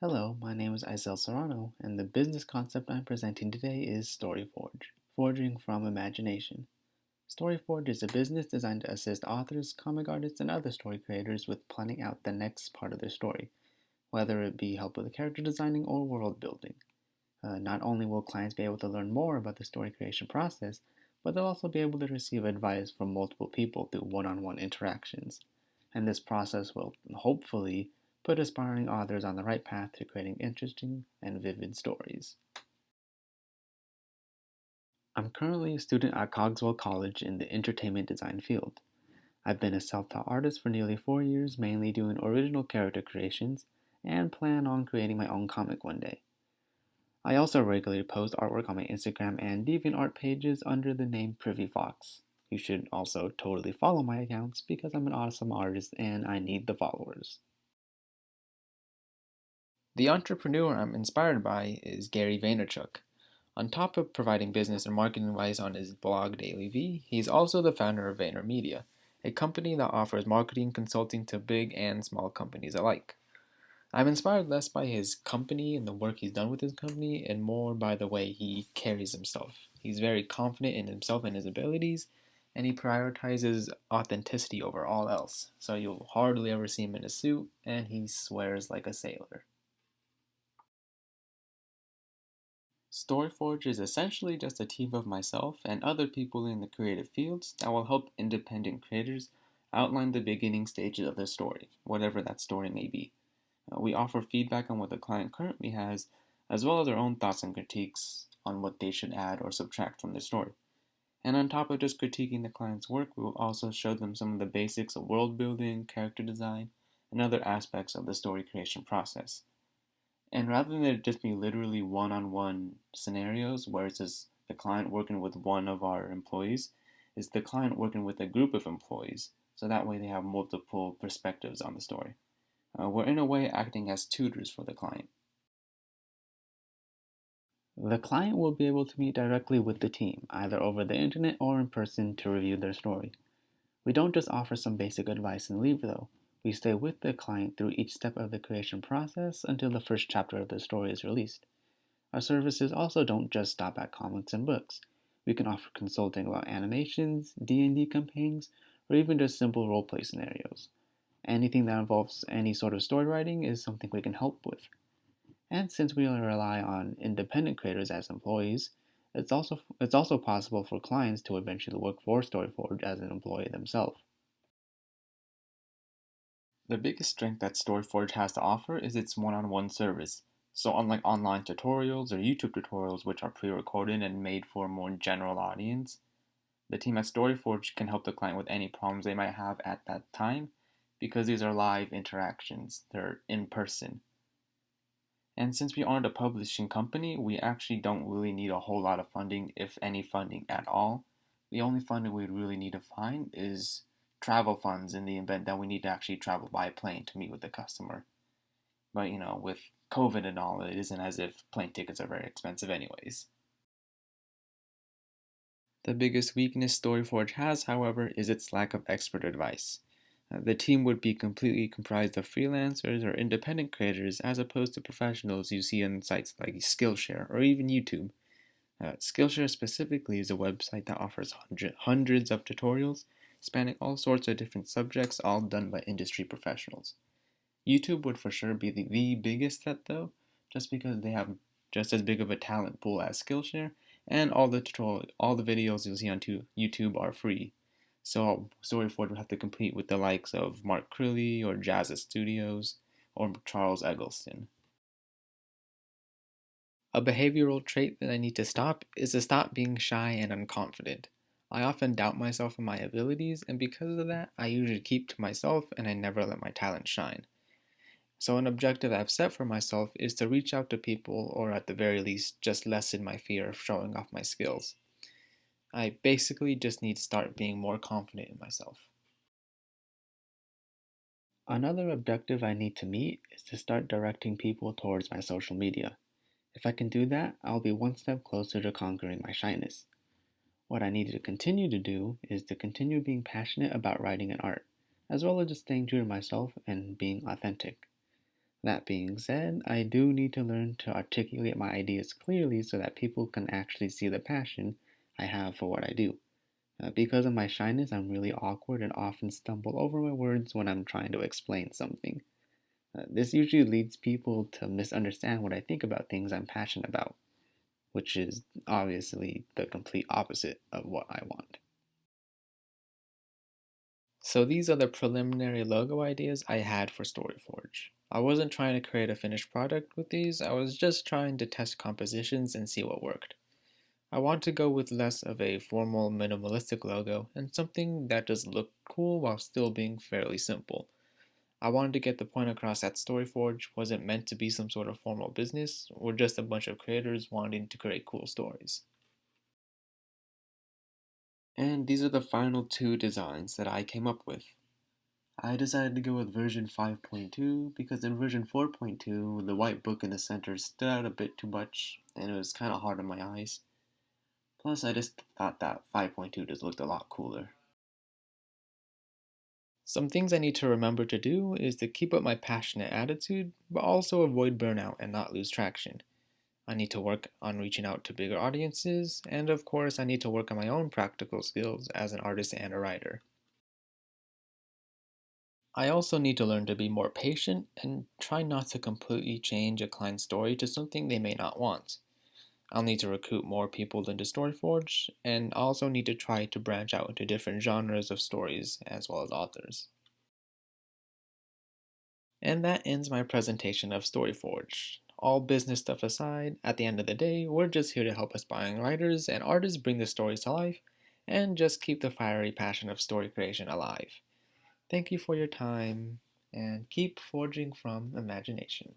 Hello, my name is Iezel Serrano, and the business concept I'm presenting today is StoryForge, forging from imagination. StoryForge is a business designed to assist authors, comic artists, and other story creators with planning out the next part of their story, whether it be help with character designing or world building. Not only will clients be able to learn more about the story creation process, but they'll also be able to receive advice from multiple people through one on one interactions. And this process will hopefully put aspiring authors on the right path to creating interesting and vivid stories. I'm currently a student at Cogswell College in the entertainment design field. I've been a self taught artist for nearly 4 years, mainly doing original character creations, and plan on creating my own comic one day. I also regularly post artwork on my Instagram and DeviantArt pages under the name Privy Fox. You should also totally follow my accounts because I'm an awesome artist and I need the followers. The entrepreneur I'm inspired by is Gary Vaynerchuk. On top of providing business and marketing advice on his blog Daily V, he's also the founder of VaynerMedia, a company that offers marketing consulting to big and small companies alike. I'm inspired less by his company and the work he's done with his company and more by the way he carries himself. He's very confident in himself and his abilities, and he prioritizes authenticity over all else. So you'll hardly ever see him in a suit, and he swears like a sailor. StoryForge is essentially just a team of myself and other people in the creative fields that will help independent creators outline the beginning stages of their story, whatever that story may be. We offer feedback on what the client currently has, as well as our own thoughts and critiques on what they should add or subtract from their story. And on top of just critiquing the client's work, we will also show them some of the basics of world building, character design, and other aspects of the story creation process. And rather than it just be literally one on one scenarios where it's just the client working with one of our employees, it's the client working with a group of employees. So that way they have multiple perspectives on the story. We're in a way acting as tutors for the client. The client will be able to meet directly with the team, either over the internet or in person, to review their story. We don't just offer some basic advice and leave, though. We stay with the client through each step of the creation process until the first chapter of the story is released. Our services also don't just stop at comics and books. We can offer consulting about animations, D&D campaigns, or even just simple roleplay scenarios. Anything that involves any sort of story writing is something we can help with. And since we rely on independent creators as employees, it's also possible for clients to eventually work for StoryForge as an employee themselves. The biggest strength that StoryForge has to offer is its one on one service. So, unlike online tutorials or YouTube tutorials, which are pre recorded and made for a more general audience, the team at StoryForge can help the client with any problems they might have at that time because these are live interactions, they're in person. And since we aren't a publishing company, we actually don't really need a whole lot of funding, if any funding at all. The only funding we really need to find is travel funds in the event that we need to actually travel by plane to meet with the customer. But with COVID and all, it isn't as if plane tickets are very expensive, anyways. The biggest weakness StoryForge has, however, is its lack of expert advice. The team would be completely comprised of freelancers or independent creators as opposed to professionals you see on sites like Skillshare or even YouTube. Skillshare specifically is a website that offers hundreds of tutorials spanning all sorts of different subjects, all done by industry professionals. YouTube would for sure be the biggest threat though, just because they have just as big of a talent pool as Skillshare, and all the videos you'll see on YouTube are free. So Storyford would have to compete with the likes of Mark Crilly or Jazza Studios or Charles Eggleston. A behavioral trait that I need to stop is to stop being shy and unconfident. I often doubt myself and my abilities, and because of that, I usually keep to myself and I never let my talent shine. So, an objective I've set for myself is to reach out to people, or at the very least, just lessen my fear of showing off my skills. I basically just need to start being more confident in myself. Another objective I need to meet is to start directing people towards my social media. If I can do that, I'll be one step closer to conquering my shyness. What I need to continue to do is to continue being passionate about writing and art, as well as just staying true to myself and being authentic. That being said, I do need to learn to articulate my ideas clearly so that people can actually see the passion I have for what I do. Because of my shyness, I'm really awkward and often stumble over my words when I'm trying to explain something. This usually leads people to misunderstand what I think about things I'm passionate about, which is obviously the complete opposite of what I want. So these are the preliminary logo ideas I had for StoryForge. I wasn't trying to create a finished product with these, I was just trying to test compositions and see what worked. I want to go with less of a formal minimalistic logo and something that just looked cool while still being fairly simple. I wanted to get the point across that StoryForge wasn't meant to be some sort of formal business, we're just a bunch of creators wanting to create cool stories. And these are the final two designs that I came up with. I decided to go with version 5.2 because in version 4.2, the white book in the center stood out a bit too much and it was kind of hard on my eyes. Plus, I just thought that 5.2 just looked a lot cooler. Some things I need to remember to do is to keep up my passionate attitude, but also avoid burnout and not lose traction. I need to work on reaching out to bigger audiences, and of course, I need to work on my own practical skills as an artist and a writer. I also need to learn to be more patient and try not to completely change a client's story to something they may not want. I'll need to recruit more people into StoryForge, and also need to try to branch out into different genres of stories as well as authors. And that ends my presentation of StoryForge. All business stuff aside, at the end of the day, we're just here to help aspiring writers and artists bring the stories to life and just keep the fiery passion of story creation alive. Thank you for your time, and keep forging from imagination.